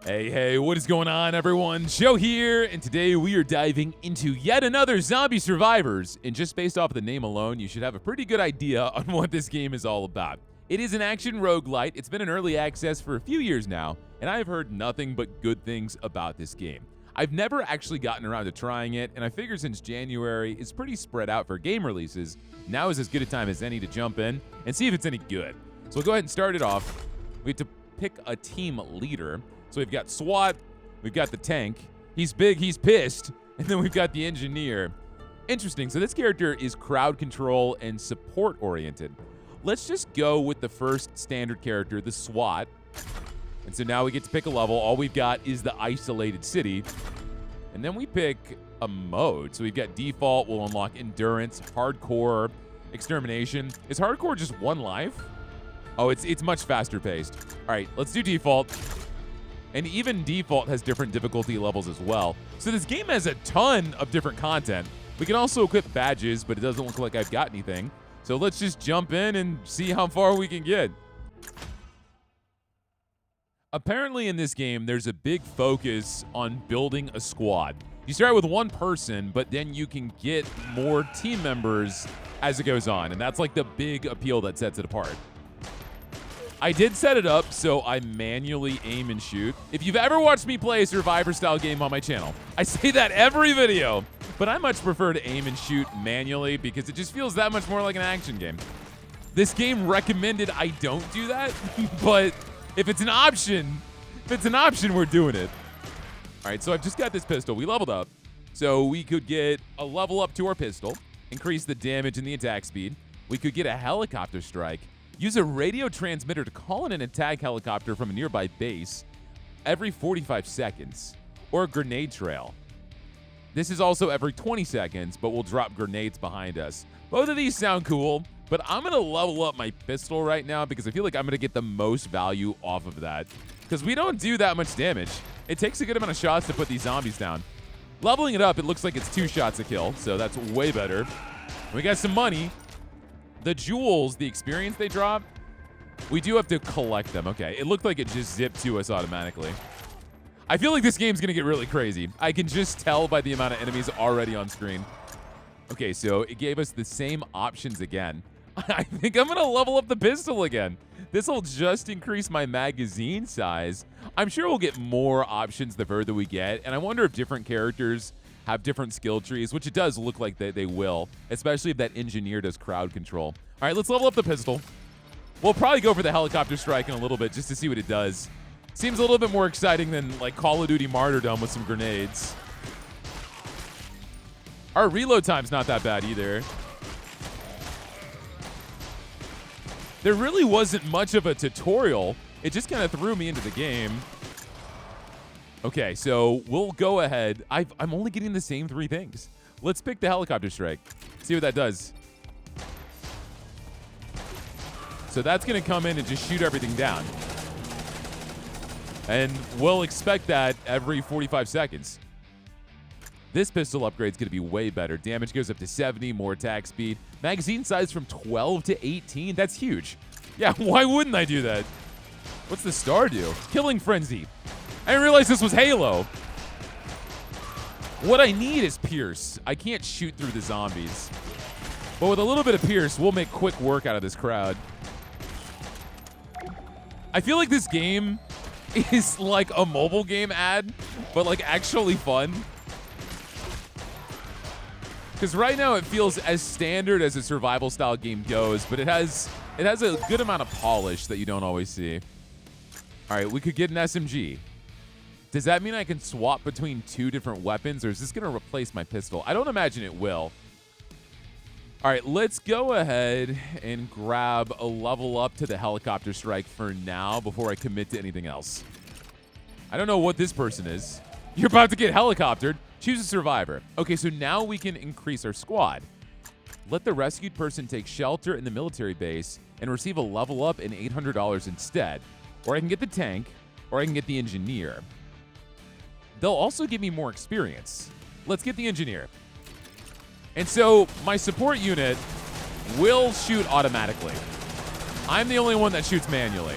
Hey, what is going on, everyone? Joe here, and today we are diving into yet another Zombie Survivors. And just based off the name alone, you should have a pretty good idea on what this game is all about. It is an action roguelite. It's been in early access for a few years now, and I have heard nothing but good things about this game. I've never actually gotten around to trying it, and I figure since January is pretty spread out for game releases, now is as good a time as any to jump in and see if it's any good. So we'll go ahead and start it off. We have to pick a team leader. So we've got SWAT, we've got the tank, he's big, he's pissed, and then we've got the engineer. Interesting, so this character is crowd control and support oriented. Let's just go with the first standard character, the SWAT. And so now we get to pick a level. All we've got is the isolated city. And then we pick a mode. So we've got default, we'll unlock endurance, hardcore, extermination. Is hardcore just one life? Oh, it's much faster paced. All right, let's do default. And even default has different difficulty levels as well. So this game has a ton of different content. We can also equip badges, but it doesn't look like I've got anything. So let's just jump in and see how far we can get. Apparently in this game, there's a big focus on building a squad. You start with one person, but then you can get more team members as it goes on. And that's like the big appeal that sets it apart. I did set it up so I manually aim and shoot. If you've ever watched me play a Survivor-style game on my channel, I say that every video, but I much prefer to aim and shoot manually because it just feels that much more like an action game. This game recommended I don't do that, but if it's an option, we're doing it. All right, so I've just got this pistol. We leveled up, so we could get a level up to our pistol, increase the damage and the attack speed. We could get a helicopter strike. Use a radio transmitter to call in an attack helicopter from a nearby base every 45 seconds, or a grenade trail. This is also every 20 seconds, but we'll drop grenades behind us. Both of these sound cool, but I'm going to level up my pistol right now because I feel like I'm going to get the most value off of that, because we don't do that much damage. It takes a good amount of shots to put these zombies down. Leveling it up, it looks like it's 2 shots a kill, so that's way better. We got some money. The jewels, the experience they drop, we do have to collect them. Okay, it looked like it just zipped to us automatically. I feel like this game's going to get really crazy. I can just tell by the amount of enemies already on screen. Okay, so it gave us the same options again. I think I'm going to level up the pistol again. This will just increase my magazine size. I'm sure we'll get more options the further we get, and I wonder if different characters have different skill trees, which it does look like they will, especially if that engineer does crowd control. All right, let's level up the pistol. We'll probably go for the helicopter strike in a little bit just to see what it does. Seems a little bit more exciting than like Call of Duty Martyrdom with some grenades. Our reload time's not that bad either. There really wasn't much of a tutorial. It just kind of threw me into the game. Okay, so we'll go ahead. I'm only getting the same 3 things. Let's pick the helicopter strike. See what that does. So that's going to come in and just shoot everything down. And we'll expect that every 45 seconds. This pistol upgrade is going to be way better. Damage goes up to 70, more attack speed. Magazine size from 12 to 18. That's huge. Yeah, why wouldn't I do that? What's the star do? Killing Frenzy. I didn't realize this was Halo. What I need is Pierce. I can't shoot through the zombies. But with a little bit of Pierce, we'll make quick work out of this crowd. I feel like this game is like a mobile game ad, but like actually fun. Because right now it feels as standard as a survival style game goes, but it has a good amount of polish that you don't always see. All right, we could get an SMG. Does that mean I can swap between 2 different weapons, or is this going to replace my pistol? I don't imagine it will. All right, let's go ahead and grab a level up to the helicopter strike for now before I commit to anything else. I don't know what this person is. You're about to get helicoptered. Choose a survivor. Okay, so now we can increase our squad. Let the rescued person take shelter in the military base and receive a level up and $800 instead. Or I can get the tank, or I can get the engineer. They'll also give me more experience. Let's get the engineer. And so my support unit will shoot automatically. I'm the only one that shoots manually.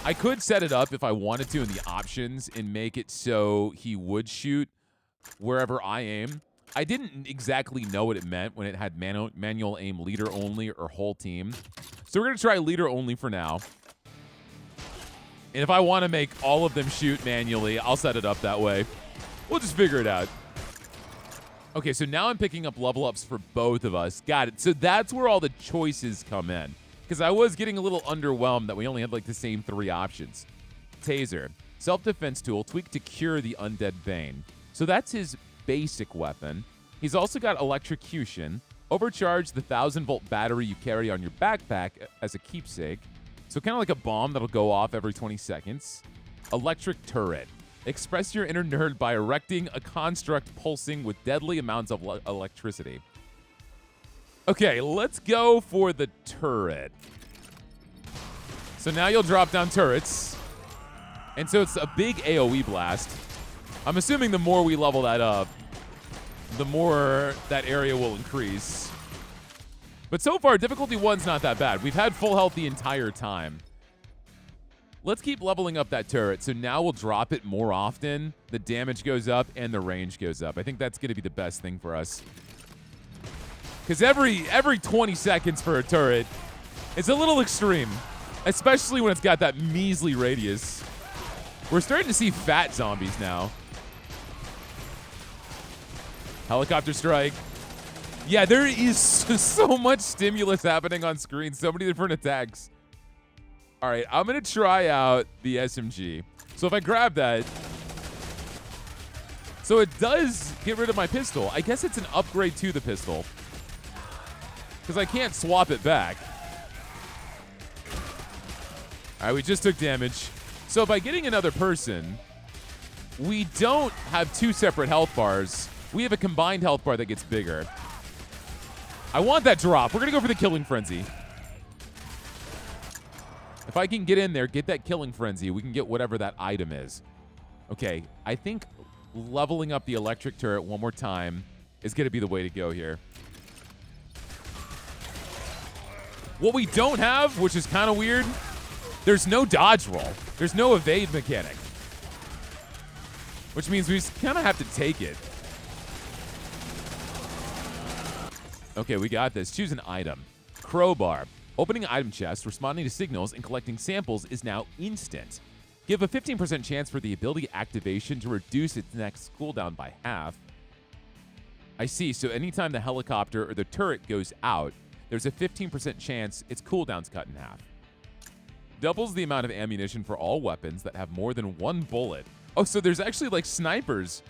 I could set it up if I wanted to in the options and make it so he would shoot wherever I aim. I didn't exactly know what it meant when it had manual aim leader only or whole team. So we're going to try leader only for now. And if I want to make all of them shoot manually, I'll set it up that way. We'll just figure it out. Okay, so now I'm picking up level ups for both of us. Got it. So that's where all the choices come in. Because I was getting a little underwhelmed that we only had like the same 3 options. Taser. Self-defense tool, tweaked to cure the undead bane. So that's his basic weapon. He's also got electrocution. Overcharge the 1,000-volt battery you carry on your backpack as a keepsake. So kind of like a bomb that'll go off every 20 seconds. Electric turret. Express your inner nerd by erecting a construct pulsing with deadly amounts of electricity. Okay, let's go for the turret. So now you'll drop down turrets. And so it's a big AoE blast. I'm assuming the more we level that up, the more that area will increase. But so far, difficulty 1's not that bad. We've had full health the entire time. Let's keep leveling up that turret. So now we'll drop it more often. The damage goes up and the range goes up. I think that's going to be the best thing for us. Because every 20 seconds for a turret, it's a little extreme. Especially when it's got that measly radius. We're starting to see fat zombies now. Helicopter strike. Yeah, there is so much stimulus happening on screen. So many different attacks. All right, I'm going to try out the SMG. So if I grab that. So it does get rid of my pistol. I guess it's an upgrade to the pistol. Because I can't swap it back. All right, we just took damage. So by getting another person, we don't have 2 separate health bars. We have a combined health bar that gets bigger. I want that drop. We're going to go for the Killing Frenzy. If I can get in there, get that Killing Frenzy, we can get whatever that item is. Okay, I think leveling up the electric turret one more time is going to be the way to go here. What we don't have, which is kind of weird, there's no dodge roll. There's no evade mechanic. Which means we just kind of have to take it. Okay, we got this. Choose an item. Crowbar. Opening item chest, responding to signals, and collecting samples is now instant. Give a 15% chance for the ability activation to reduce its next cooldown by half. I see. So anytime the helicopter or the turret goes out, there's a 15% chance its cooldown's cut in half. Doubles the amount of ammunition for all weapons that have more than 1 bullet. Oh, so there's actually like snipers.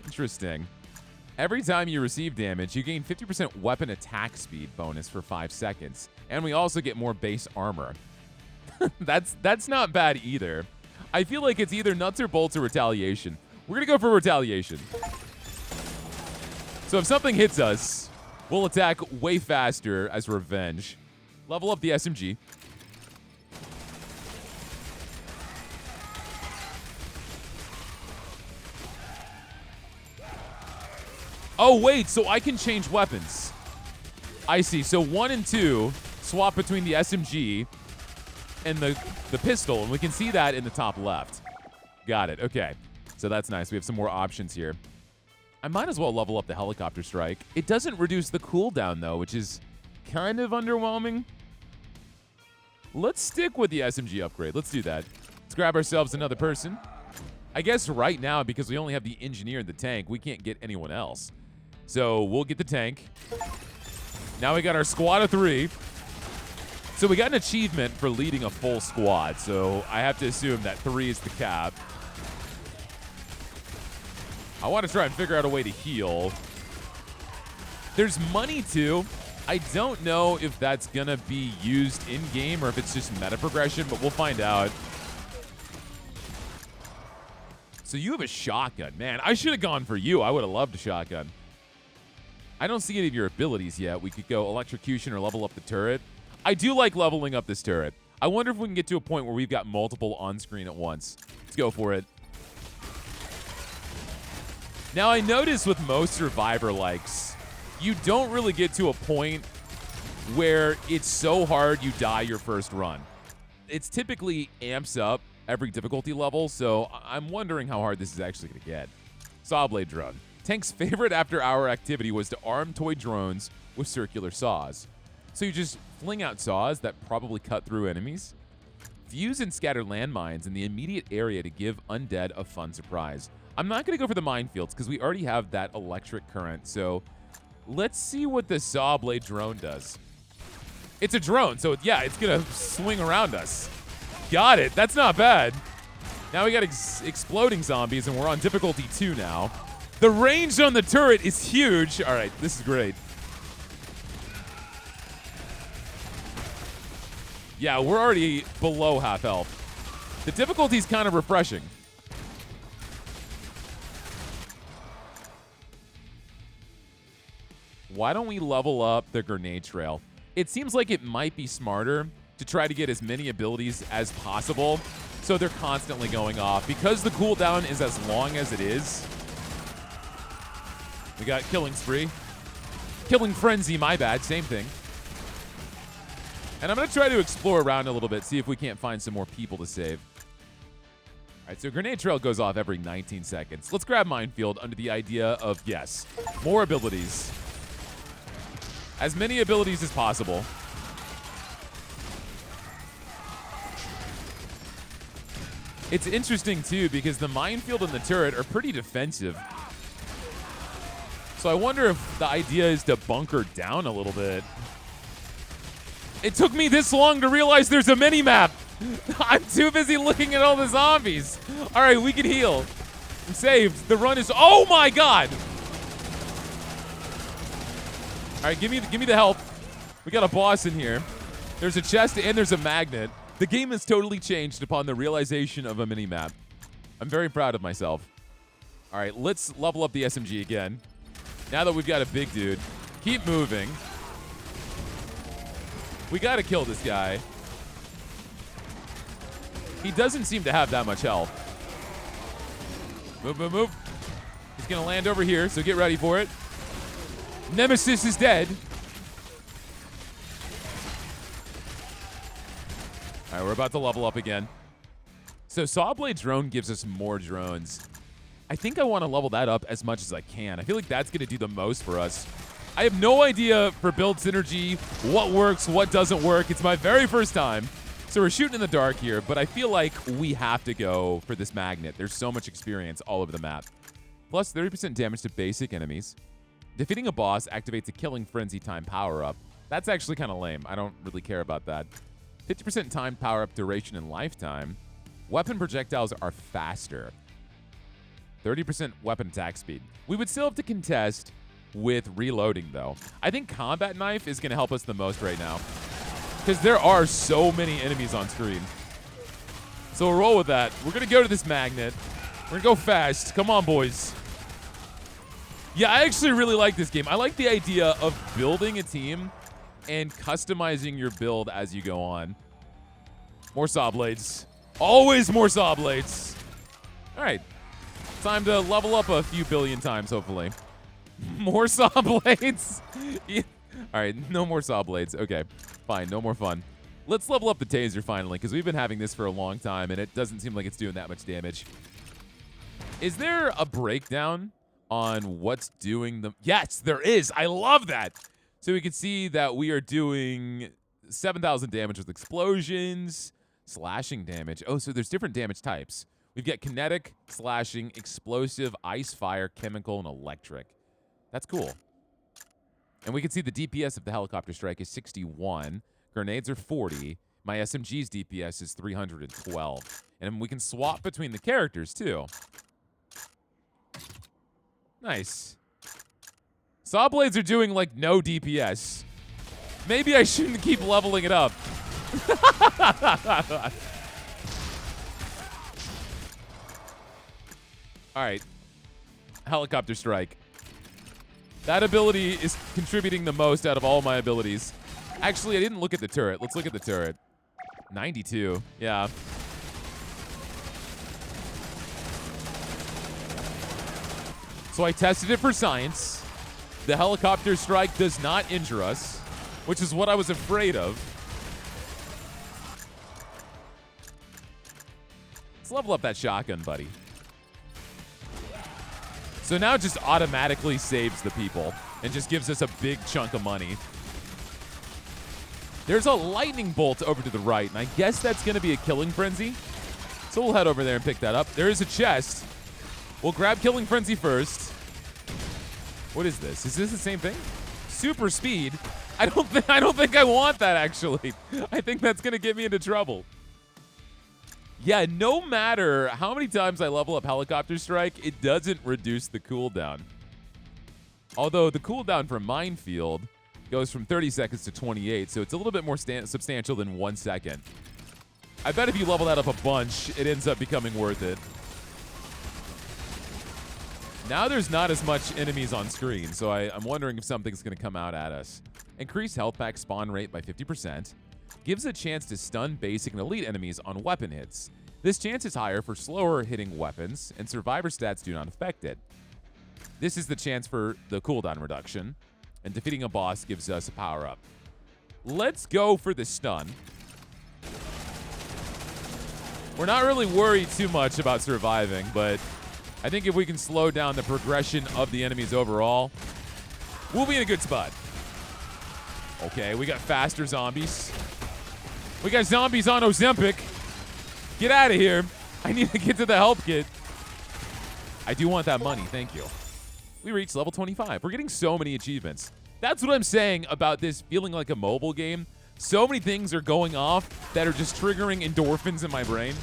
Interesting. Every time you receive damage, you gain 50% weapon attack speed bonus for 5 seconds. And we also get more base armor. That's not bad either. I feel like it's either nuts or bolts or retaliation. We're going to go for retaliation. So if something hits us, we'll attack way faster as revenge. Level up the SMG. Oh, wait, so I can change weapons. I see. So 1 and 2 swap between the SMG and the pistol, and we can see that in the top left. Got it. Okay. So that's nice. We have some more options here. I might as well level up the helicopter strike. It doesn't reduce the cooldown, though, which is kind of underwhelming. Let's stick with the SMG upgrade. Let's do that. Let's grab ourselves another person. I guess right now, because we only have the engineer and the tank, we can't get anyone else. So we'll get the tank. Now we got our squad of 3. So we got an achievement for leading a full squad. So I have to assume that 3 is the cap. I want to try and figure out a way to heal. There's money too. I don't know if that's going to be used in-game or if it's just meta progression, but we'll find out. So you have a shotgun. Man, I should have gone for you. I would have loved a shotgun. I don't see any of your abilities yet. We could go electrocution or level up the turret. I do like leveling up this turret. I wonder if we can get to a point where we've got multiple on screen at once. Let's go for it. Now, I notice with most Survivor likes, you don't really get to a point where it's so hard you die your first run. it's typically amps up every difficulty level, so I'm wondering how hard this is actually going to get. Saw blade drone. Tank's favorite after-hour activity was to arm toy drones with circular saws. So you just fling out saws that probably cut through enemies. Fuse and scatter landmines in the immediate area to give undead a fun surprise. I'm not going to go for the minefields because we already have that electric current, so let's see what the saw blade drone does. It's a drone, so yeah, it's going to swing around us. Got it. That's not bad. Now we got exploding zombies, and we're on difficulty 2 now. The range on the turret is huge. All right, this is great. Yeah, we're already below half health. The difficulty is kind of refreshing. Why don't we level up the grenade trail? It seems like it might be smarter to try to get as many abilities as possible, so they're constantly going off. Because the cooldown is as long as it is, we got Killing Spree. Killing Frenzy, my bad, same thing. And I'm going to try to explore around a little bit, see if we can't find some more people to save. All right, so grenade trail goes off every 19 seconds. Let's grab minefield under the idea of, yes, more abilities. As many abilities as possible. It's interesting, too, because the minefield and the turret are pretty defensive. So I wonder if the idea is to bunker down a little bit. It took me this long to realize there's a mini-map. I'm too busy looking at all the zombies. All right, we can heal. I'm saved. The run is... Oh, my God. All right, give me the help. We got a boss in here. There's a chest and there's a magnet. The game has totally changed upon the realization of a mini-map. I'm very proud of myself. All right, let's level up the SMG again. Now that we've got a big dude, keep moving. We got to kill this guy. He doesn't seem to have that much health. Move, move, move. He's going to land over here, so get ready for it. Nemesis is dead. All right, we're about to level up again. So Sawblade Drone gives us more drones. I think I want to level that up as much as I can. I feel like that's going to do the most for us. I have no idea for build synergy, what works, what doesn't work. It's my very first time. So we're shooting in the dark here, but I feel like we have to go for this magnet. There's so much experience all over the map. Plus 30% damage to basic enemies. Defeating a boss activates a Killing Frenzy time power-up. That's actually kind of lame. I don't really care about that. 50% time power-up duration and lifetime. Weapon projectiles are faster. 30% weapon attack speed. We would still have to contest with reloading, though. I think Combat Knife is going to help us the most right now, because there are so many enemies on screen. So we'll roll with that. We're going to go to this magnet. We're going to go fast. Come on, boys. Yeah, I actually really like this game. I like the idea of building a team and customizing your build as you go on. More saw blades. Always more saw blades. All right. Time to level up a few billion times, hopefully. More saw blades? Yeah. All right, no more saw blades. Okay, fine, no more fun. Let's level up the taser finally, because we've been having this for a long time, and it doesn't seem like it's doing that much damage. Is there a breakdown on what's doing the... Yes, there is. I love that. So we can see that we are doing 7,000 damage with explosions, slashing damage. Oh, so there's different damage types. We've got kinetic, slashing, explosive, ice, fire, chemical, and electric. That's cool. And we can see the DPS of the helicopter strike is 61. Grenades are 40. My SMG's DPS is 312. And we can swap between the characters, too. Nice. Saw blades are doing, like, no DPS. Maybe I shouldn't keep leveling it up. All right. Helicopter strike. That ability is contributing the most out of all my abilities. Actually, I didn't look at the turret. Let's look at the turret. 92. Yeah. So I tested it for science. The helicopter strike does not injure us, which is what I was afraid of. level up that shotgun, buddy. So now it just automatically saves the people and just gives us a big chunk of money. There's a lightning bolt over to the right, and I guess that's going to be a killing frenzy. So we'll head over there and pick that up. There is a chest. We'll grab killing frenzy first. What is this? Is this the same thing? Super speed. I don't think I want that, actually. I think that's going to get me into trouble. Yeah, no matter how many times I level up Helicopter Strike, it doesn't reduce the cooldown. Although the cooldown for Minefield goes from 30 seconds to 28, so it's a little bit more substantial than 1 second. I bet if you level that up a bunch, it ends up becoming worth it. Now there's not as much enemies on screen, so I'm wondering if something's going to come out at us. Increase health pack spawn rate by 50%. Gives a chance to stun basic and elite enemies on weapon hits. This chance is higher for slower hitting weapons, and survivor stats do not affect it. This is the chance for the cooldown reduction, and defeating a boss gives us a power-up. Let's go for the stun. We're not really worried too much about surviving, but I think if we can slow down the progression of the enemies overall, we'll be in a good spot. Okay, we got faster zombies. We got zombies on Ozempic. Get out of here. I need to get to the help kit. I do want that money. Thank you. We reached level 25. We're getting so many achievements. That's what I'm saying about this feeling like a mobile game. So many things are going off that are just triggering endorphins in my brain.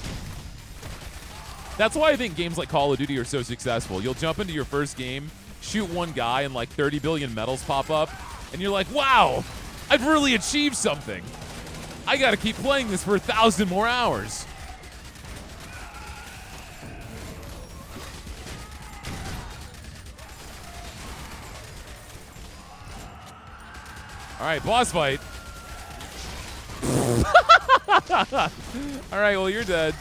That's why I think games like Call of Duty are so successful. You'll jump into your first game, shoot one guy, and like 30 billion medals pop up, and you're like, wow, I've really achieved something. I gotta keep playing this for 1,000 more hours. All right, boss fight. All right, well, you're dead.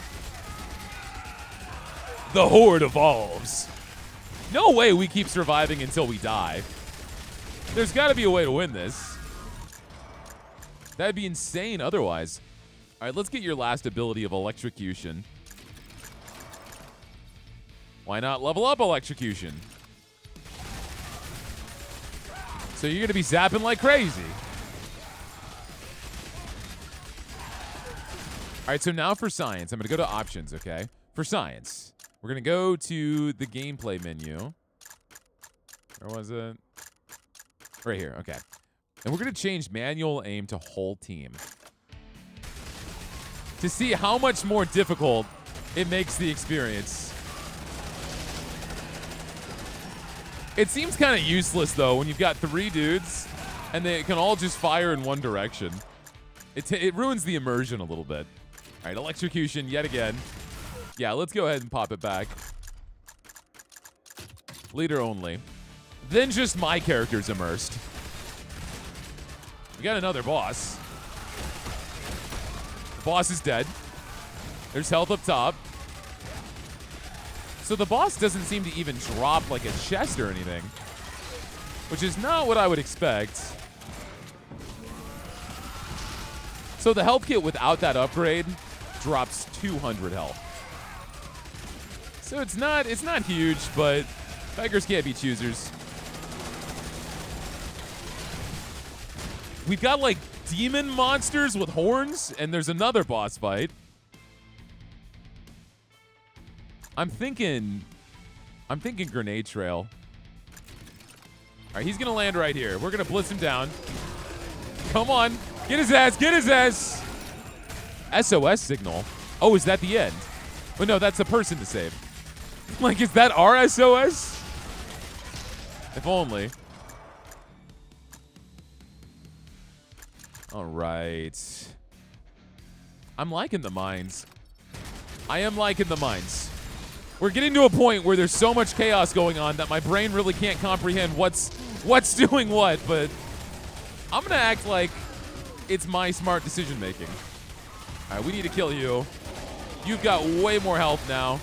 The Horde evolves. No way we keep surviving until we die. There's got to be a way to win this. That'd be insane otherwise. All right, let's get your last ability of Electrocution. Why not level up Electrocution? So you're going to be zapping like crazy. All right, so now for science. I'm going to go to options, okay? For science, we're going to go to the gameplay menu. Where was it? Right here, okay. And we're going to change manual aim to whole team to see how much more difficult it makes the experience. It seems kind of useless, though, when you've got 3 dudes and they can all just fire in one direction. It ruins the immersion a little bit. All right, Electrocution yet again. Yeah, let's go ahead and pop it back. Leader only. Then just my character's immersed. We got another boss. The boss is dead. There's health up top. So the boss doesn't seem to even drop like a chest or anything, which is not what I would expect. So the health kit without that upgrade drops 200 health. So it's not huge, but beggars can't be choosers. We've got like demon monsters with horns, and there's another boss fight. I'm thinking grenade trail. All right, he's gonna land right here. We're gonna blitz him down. Come on, get his ass, get his ass. SOS signal. Oh, is that the end? But no, that's a person to save. Like, is that our SOS? If only. All right. I'm liking the mines. I am liking the mines. We're getting to a point where there's so much chaos going on that my brain really can't comprehend what's doing what, but I'm gonna act like it's my smart decision making. All right, we need to kill you. You've got way more health now.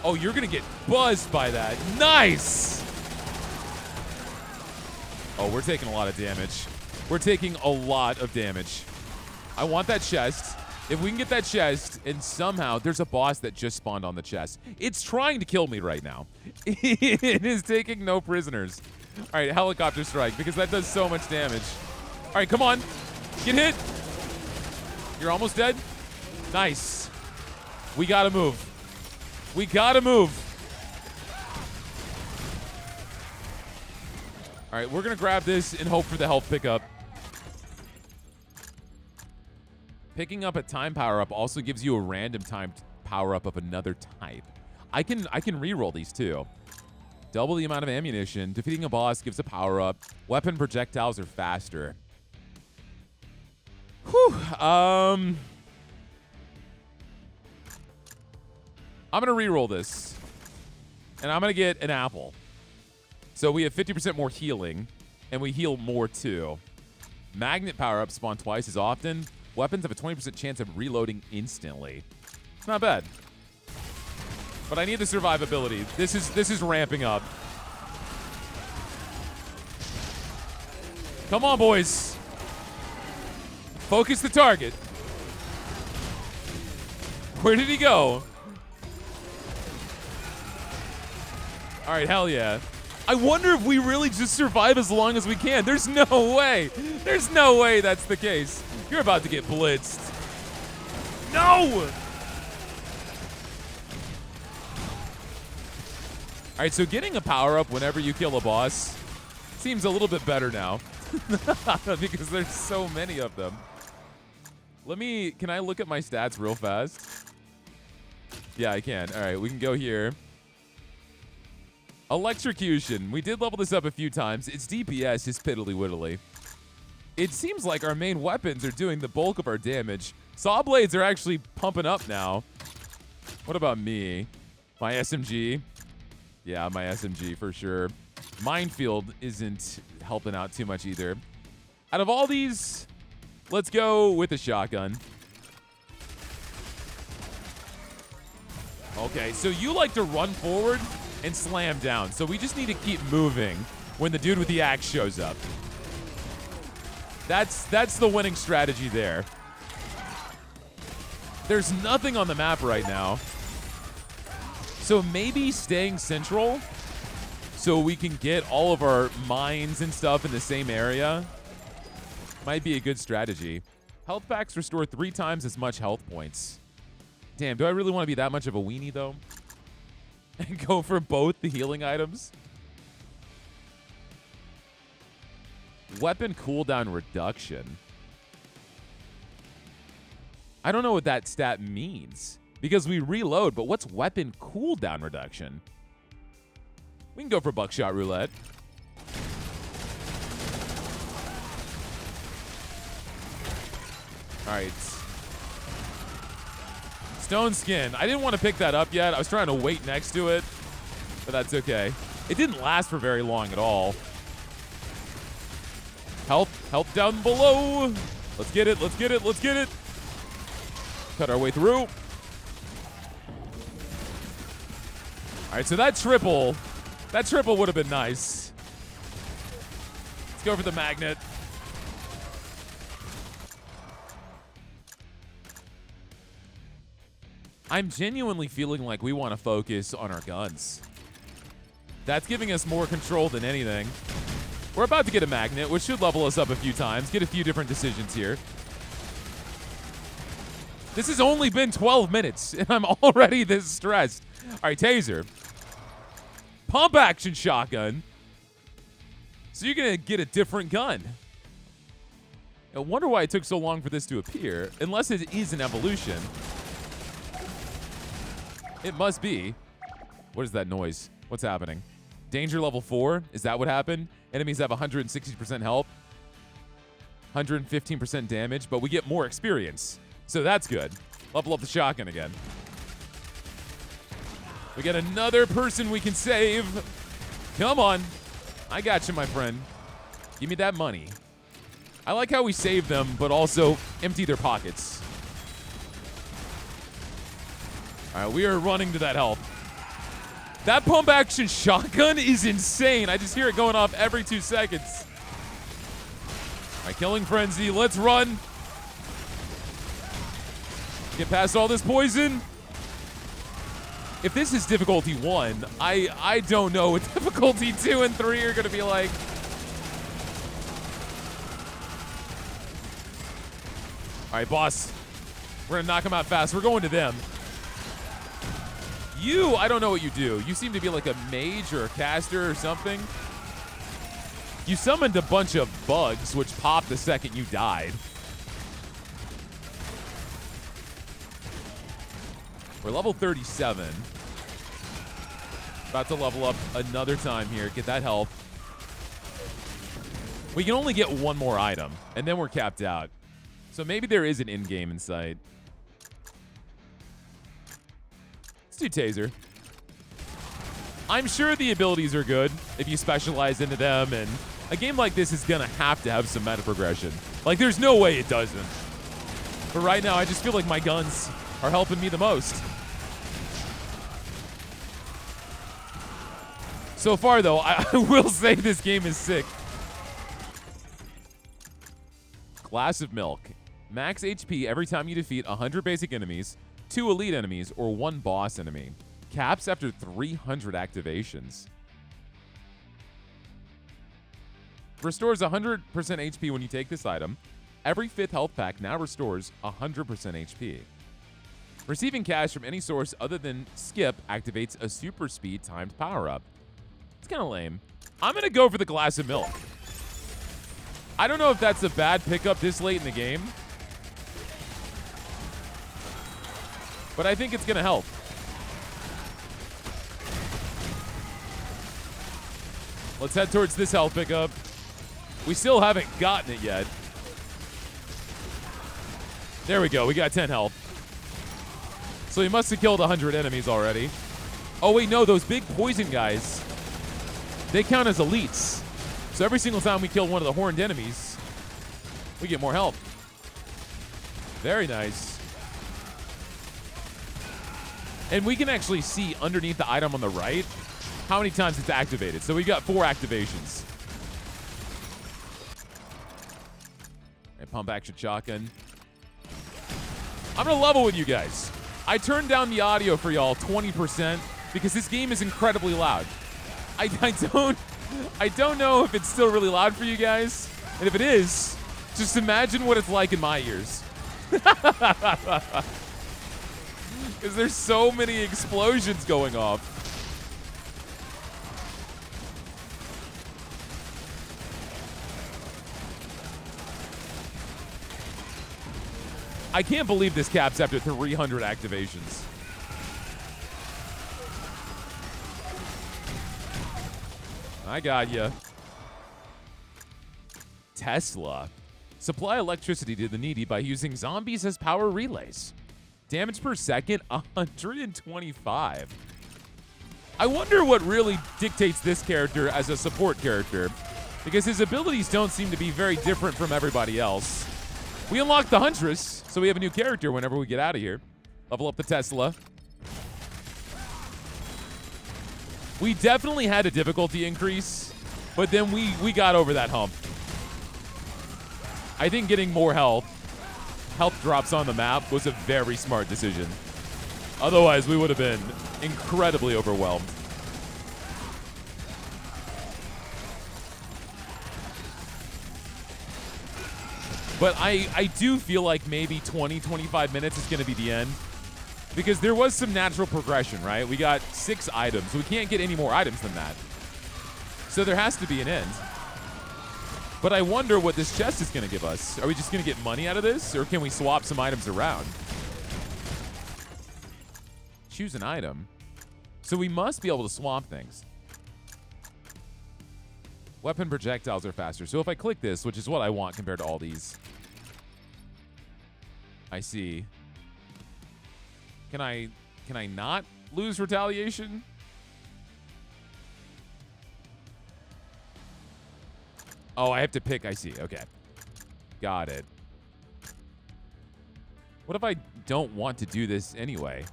Oh, you're gonna get buzzed by that. Nice! Oh, we're taking a lot of damage. We're taking a lot of damage. I want that chest. If we can get that chest, and somehow there's a boss that just spawned on the chest. It's trying to kill me right now. It is taking no prisoners. All right, helicopter strike, because that does so much damage. All right, come on. Get hit. You're almost dead. Nice. We gotta move. We gotta move. All right, we're gonna grab this and hope for the health pickup. Picking up a time power-up also gives you a random time power-up of another type. I can reroll these too. Double the amount of ammunition. Defeating a boss gives a power-up. Weapon projectiles are faster. Whew. I'm gonna reroll this, and I'm gonna get an apple. So we have 50% more healing, and we heal more too. Magnet power-ups spawn twice as often. Weapons have a 20% chance of reloading instantly. It's not bad. But I need the survivability. This is ramping up. Come on, boys. Focus the target. Where did he go? All right, hell yeah. I wonder if we really just survive as long as we can. There's no way. There's no way that's the case. You're about to get blitzed. No! All right, so getting a power-up whenever you kill a boss seems a little bit better now because there's so many of them. Can I look at my stats real fast? Yeah, I can. All right, we can go here. Electrocution. We did level this up a few times. Its DPS is piddly-widdly. It seems like our main weapons are doing the bulk of our damage. Saw blades are actually pumping up now. What about me? My SMG? Yeah, my SMG for sure. Minefield isn't helping out too much either. Out of all these, let's go with the shotgun. Okay, so you like to run forward and slam down. So we just need to keep moving when the dude with the axe shows up. That's the winning strategy there. There's nothing on the map right now. So maybe staying central so we can get all of our mines and stuff in the same area might be a good strategy. Health packs restore 3 times as much health points. Damn, do I really want to be that much of a weenie though? And go for both the healing items? Weapon cooldown reduction. I don't know what that stat means because we reload, but what's weapon cooldown reduction? We can go for buckshot roulette. All right. Stone skin. I didn't want to pick that up yet. I was trying to wait next to it, but that's okay. It didn't last for very long at all. Health down below. Let's get it, let's get it, let's get it. Cut our way through. All right, so that triple would have been nice. Let's go for the magnet. I'm genuinely feeling like we want to focus on our guns. That's giving us more control than anything. We're about to get a magnet, which should level us up a few times, get a few different decisions here. This has only been 12 minutes, and I'm already this stressed. All right, taser. Pump action shotgun. So you're going to get a different gun. I wonder why it took so long for this to appear, unless it is an evolution. It must be. What is that noise? What's happening? Danger level 4? Is that what happened? Enemies have 160% health, 115% damage, but we get more experience. So that's good. Level up the shotgun again. We got another person we can save. Come on. I got you, my friend. Give me that money. I like how we save them, but also empty their pockets. All right, we are running to that health. That pump action shotgun is insane. I just hear it going off every 2 seconds. All right, killing frenzy. Let's run. Get past all this poison. If this is difficulty 1, I don't know what difficulty 2 and 3 are going to be like. All right, boss. We're going to knock them out fast. We're going to them. You, I don't know what you do. You seem to be like a mage or a caster or something. You summoned a bunch of bugs, which popped the second you died. We're level 37. About to level up another time here. Get that health. We can only get one more item, and then we're capped out. So maybe there is an end game in sight. Let's do Taser. I'm sure the abilities are good if you specialize into them, and a game like this is going to have some meta progression. Like, there's no way it doesn't. But right now, I just feel like my guns are helping me the most. So far, though, I will say this game is sick. Glass of Milk. Max HP every time you defeat 100 basic enemies, 2 elite enemies, or 1 boss enemy. Caps after 300 activations. Restores 100% HP when you take this item. Every 5th health pack now restores 100% HP. Receiving cash from any source other than Skip activates a super speed timed power-up. It's kind of lame. I'm going to go for the Glass of Milk. I don't know if that's a bad pickup this late in the game, but I think it's going to help. Let's head towards this health pickup. We still haven't gotten it yet. There we go. We got 10 health. So he must have killed 100 enemies already. Oh, wait, no. Those big poison guys, they count as elites. So every single time we kill one of the horned enemies, we get more health. Very nice. And we can actually see underneath the item on the right how many times it's activated. So we got 4 activations. All right, pump action shotgun. I'm going to level with you guys. I turned down the audio for y'all 20% because this game is incredibly loud. I don't know if it's still really loud for you guys. And if it is, just imagine what it's like in my ears. Because there's so many explosions going off. I can't believe this caps after 300 activations. I got ya. Tesla. Supply electricity to the needy by using zombies as power relays. Damage per second, 125. I wonder what really dictates this character as a support character, because his abilities don't seem to be very different from everybody else. We unlocked the Huntress, so we have a new character whenever we get out of here. Level up the Tesla. We definitely had a difficulty increase, but then we got over that hump. I think getting more health drops on the map was a very smart decision. Otherwise, we would have been incredibly overwhelmed. But I do feel like maybe 20, 25 minutes is going to be the end. Because there was some natural progression, right? We got 6 items. We can't get any more items than that. So there has to be an end. But I wonder what this chest is going to give us. Are we just going to get money out of this? Or can we swap some items around? Choose an item. So we must be able to swap things. Weapon projectiles are faster. So if I click this, which is what I want compared to all these. I see. Can I not lose retaliation? Oh, I have to pick. I see. Okay. Got it. What if I don't want to do this anyway?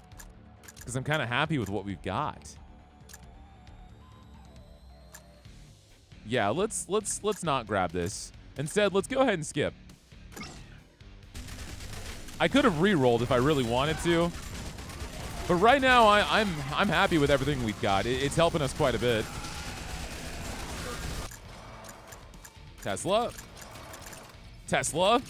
Because I'm kind of happy with what we've got. Yeah, let's not grab this. Instead, let's go ahead and skip. I could have re-rolled if I really wanted to. But right now, I'm happy with everything we've got. It's helping us quite a bit. Tesla. Tesla.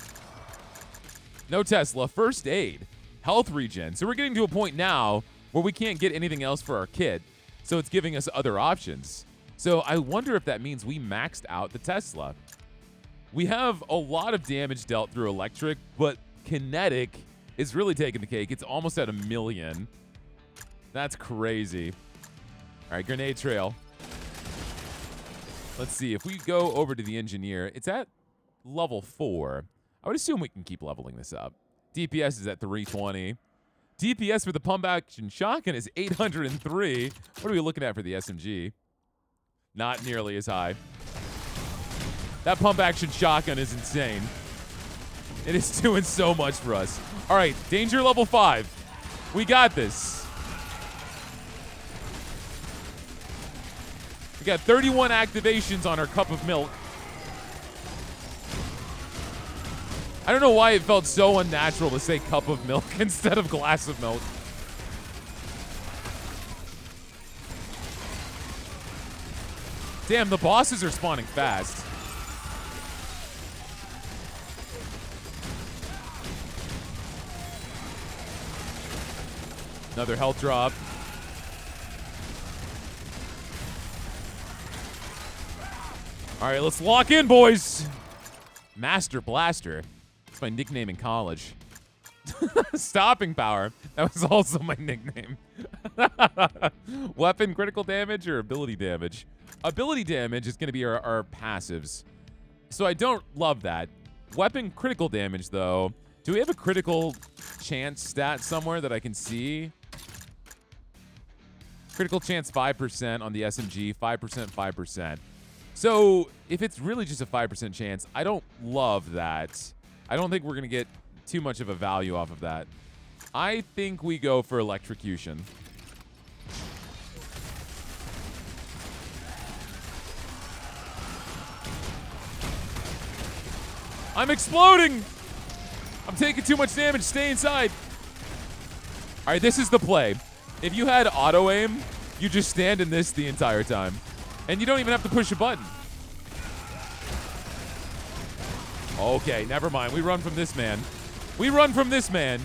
No Tesla. First aid. Health regen. So we're getting to a point now where we can't get anything else for our kid. So it's giving us other options. So I wonder if that means we maxed out the Tesla. We have a lot of damage dealt through electric, but kinetic is really taking the cake. It's almost at 1 million. That's crazy. All right, grenade trail. Let's see. If we go over to the engineer, it's at level 4. I would assume we can keep leveling this up. DPS is at 320. DPS for the pump action shotgun is 803. What are we looking at for the SMG? Not nearly as high. That pump action shotgun is insane. It is doing so much for us. All right, danger level 5. We got this. We got 31 activations on our cup of milk. I don't know why it felt so unnatural to say cup of milk instead of glass of milk. Damn, the bosses are spawning fast. Another health drop. All right, let's lock in, boys. Master Blaster. That's my nickname in college. Stopping power. That was also my nickname. Weapon critical damage or ability damage? Ability damage is going to be our passives. So I don't love that. Weapon critical damage, though. Do we have a critical chance stat somewhere that I can see? Critical chance 5% on the SMG, 5%, 5%. So if it's really just a 5% chance, I don't love that. I don't think we're going to get too much of a value off of that. I think we go for electrocution. I'm exploding! I'm taking too much damage. Stay inside. All right, this is the play. If you had auto aim, you just stand in this the entire time. And you don't even have to push a button. Okay, never mind. We run from this man. We run from this man.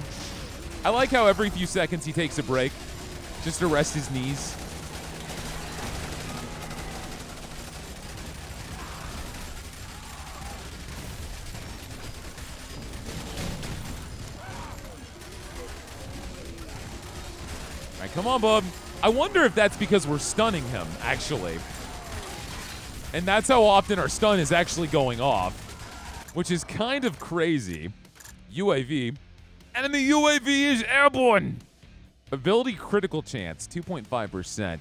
I like how every few seconds he takes a break just to rest his knees. All right, come on, bub. I wonder if that's because we're stunning him, actually. And that's how often our stun is actually going off, which is kind of crazy. UAV. Enemy UAV is airborne. Ability critical chance, 2.5%.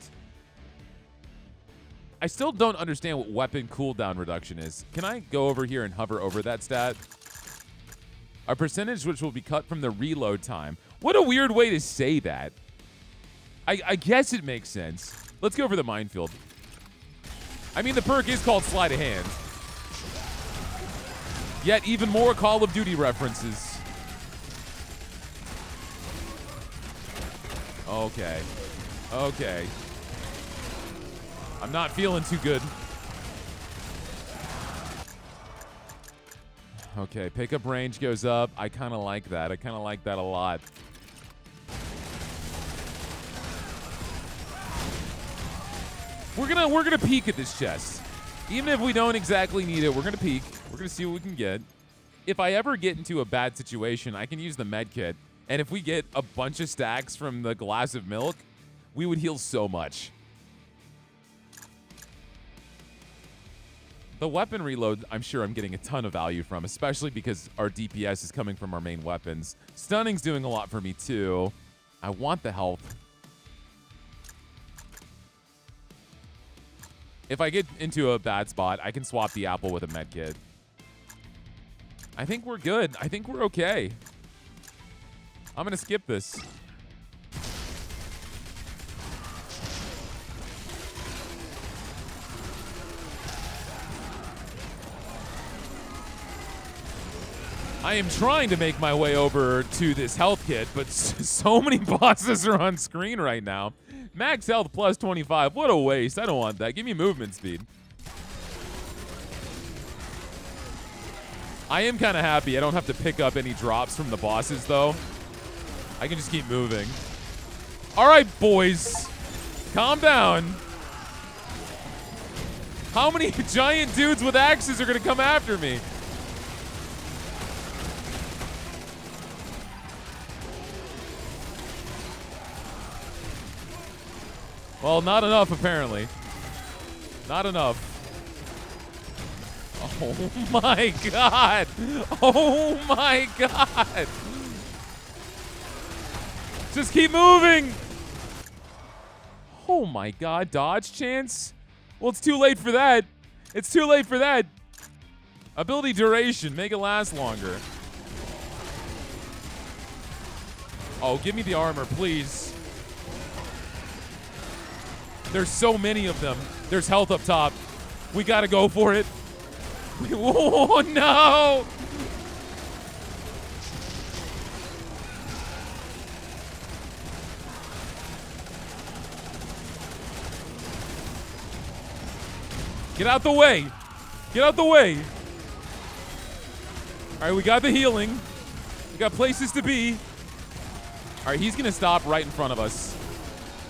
I still don't understand what weapon cooldown reduction is. Can I go over here and hover over that stat? A percentage which will be cut from the reload time. What a weird way to say that. I guess it makes sense. Let's go over the minefield. I mean, the perk is called Sleight of Hand. Yet even more Call of Duty references. Okay. Okay. I'm not feeling too good. Okay, pickup range goes up. I kind of like that. I kind of like that a lot. We're gonna peek at this chest. Even if we don't exactly need it, we're gonna peek. We're gonna see what we can get. If I ever get into a bad situation, I can use the med kit. And if we get a bunch of stacks from the glass of milk, we would heal so much. The weapon reload, I'm sure I'm getting a ton of value from, especially because our DPS is coming from our main weapons. Stunning's doing a lot for me too. I want the health. If I get into a bad spot, I can swap the apple with a med kit. I think we're good. I think we're okay. I'm going to skip this. I am trying to make my way over to this health kit, but so many bosses are on screen right now. Max health plus 25. What a waste. I don't want that. Give me movement speed. I am kind of happy I don't have to pick up any drops from the bosses, though. I can just keep moving. All right, boys. Calm down. How many giant dudes with axes are going to come after me? Well, not enough, apparently. Not enough. Oh, my God. Oh, my God. Just keep moving. Oh, my God. Dodge chance? Well, it's too late for that. It's too late for that. Ability duration. Make it last longer. Oh, give me the armor, please. There's so many of them. There's health up top. We got to go for it. Oh, no. Get out the way. Get out the way. All right, we got the healing. We got places to be. All right, he's going to stop right in front of us,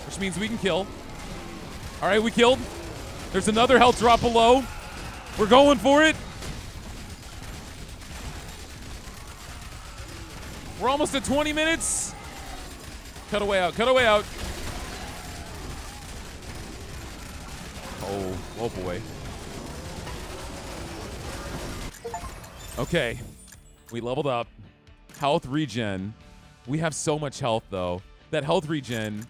which means we can kill. All right, we killed. There's another health drop below. We're going for it. We're almost at 20 minutes. Cut away out. Cut away out. Oh boy. Okay. We leveled up. Health regen. We have so much health, though. That health regen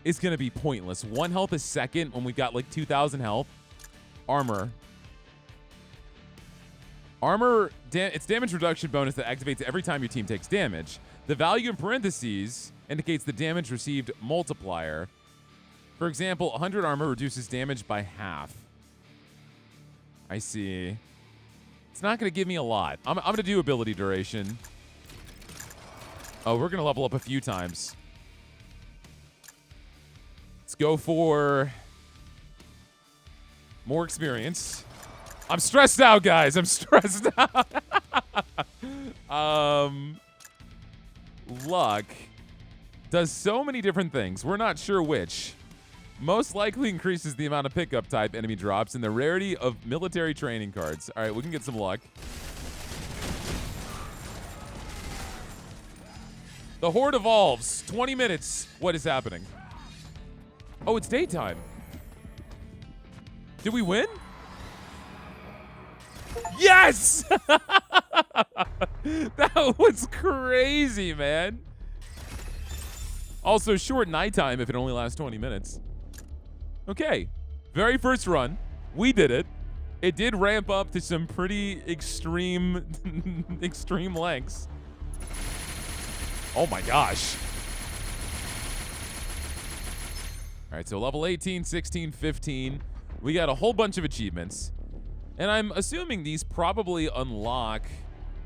is going to be pointless. 1 health a second when we've got like 2,000 health. Armor. Armor, it's damage reduction bonus that activates every time your team takes damage. The value in parentheses indicates the damage received multiplier. For example, 100 armor reduces damage by half. I see. It's not going to give me a lot. I'm going to do ability duration. Oh, we're going to level up a few times. Let's go for more experience. I'm stressed out, guys. I'm stressed out. Luck does so many different things. We're not sure which. Most likely increases the amount of pickup type enemy drops and the rarity of military training cards. All right, we can get some luck. The Horde evolves. 20 minutes. What is happening? Oh, it's daytime. Did we win? Yes! That was crazy, man. Also, short nighttime if it only lasts 20 minutes. Okay. Very first run. We did it. It did ramp up to some pretty extreme extreme lengths. Oh my gosh. All right, so level 18, 16, 15. We got a whole bunch of achievements. And I'm assuming these probably unlock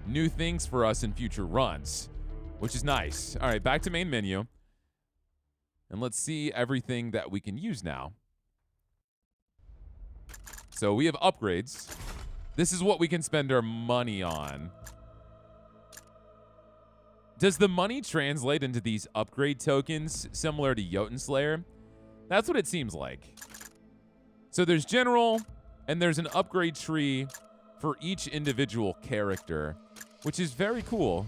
new things for us in future runs, which is nice. All right, back to main menu. And let's see everything that we can use now. So we have upgrades. This is what we can spend our money on. Does the money translate into these upgrade tokens similar to Jotunnslayer? That's what it seems like. So there's general, and there's an upgrade tree for each individual character, which is very cool.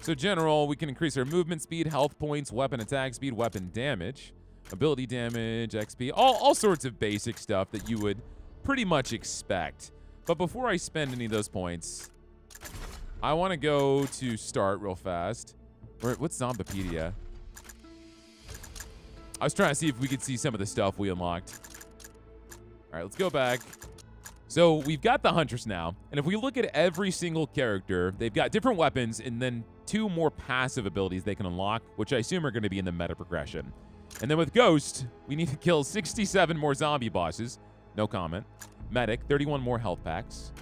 So general, we can increase our movement speed, health points, weapon attack speed, weapon damage, ability damage, XP, all sorts of basic stuff that you would pretty much expect. But before I spend any of those points, I want to go to start real fast. What's Zombipedia? I was trying to see if we could see some of the stuff we unlocked. All right, let's go back. So we've got the Huntress now, and if we look at every single character, they've got different weapons and then 2 more passive abilities they can unlock, which I assume are going to be in the meta progression. And then with Ghost, we need to kill 67 more zombie bosses. No comment. Medic, 31 more health packs.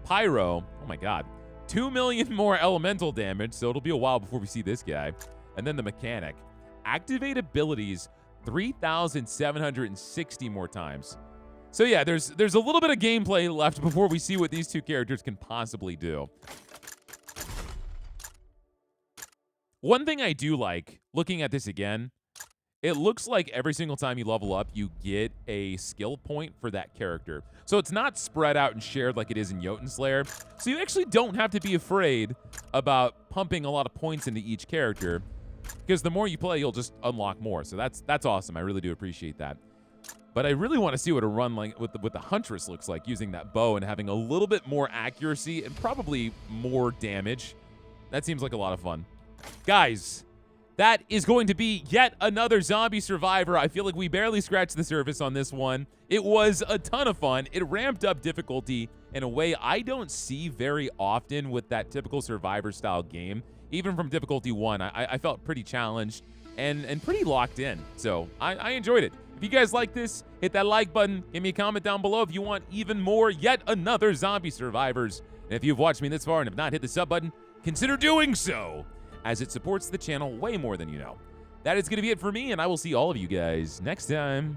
Pyro, oh my god, 2 million more elemental damage, so it'll be a while before we see this guy. And then the mechanic. Activate abilities 3,760 more times. So yeah, there's a little bit of gameplay left before we see what these two characters can possibly do. One thing I do like, looking at this again, it looks like every single time you level up, you get a skill point for that character. So it's not spread out and shared like it is in Jotunnslayer. So you actually don't have to be afraid about pumping a lot of points into each character, because the more you play, you'll just unlock more. So that's awesome. I really do appreciate that. But I really want to see what a run like with the Huntress looks like, using that bow and having a little bit more accuracy and probably more damage. That seems like a lot of fun. Guys, that is going to be yet another zombie survivor. I feel like we barely scratched the surface on this one. It was a ton of fun. It ramped up difficulty in a way I don't see very often with that typical survivor style game. Even from difficulty 1, I felt pretty challenged and pretty locked in. So I enjoyed it. If you guys like this, hit that like button. Give me a comment down below if you want even more yet another zombie survivors. And if you've watched me this far and have not hit the sub button, consider doing so, as it supports the channel way more than you know. That is going to be it for me, and I will see all of you guys next time.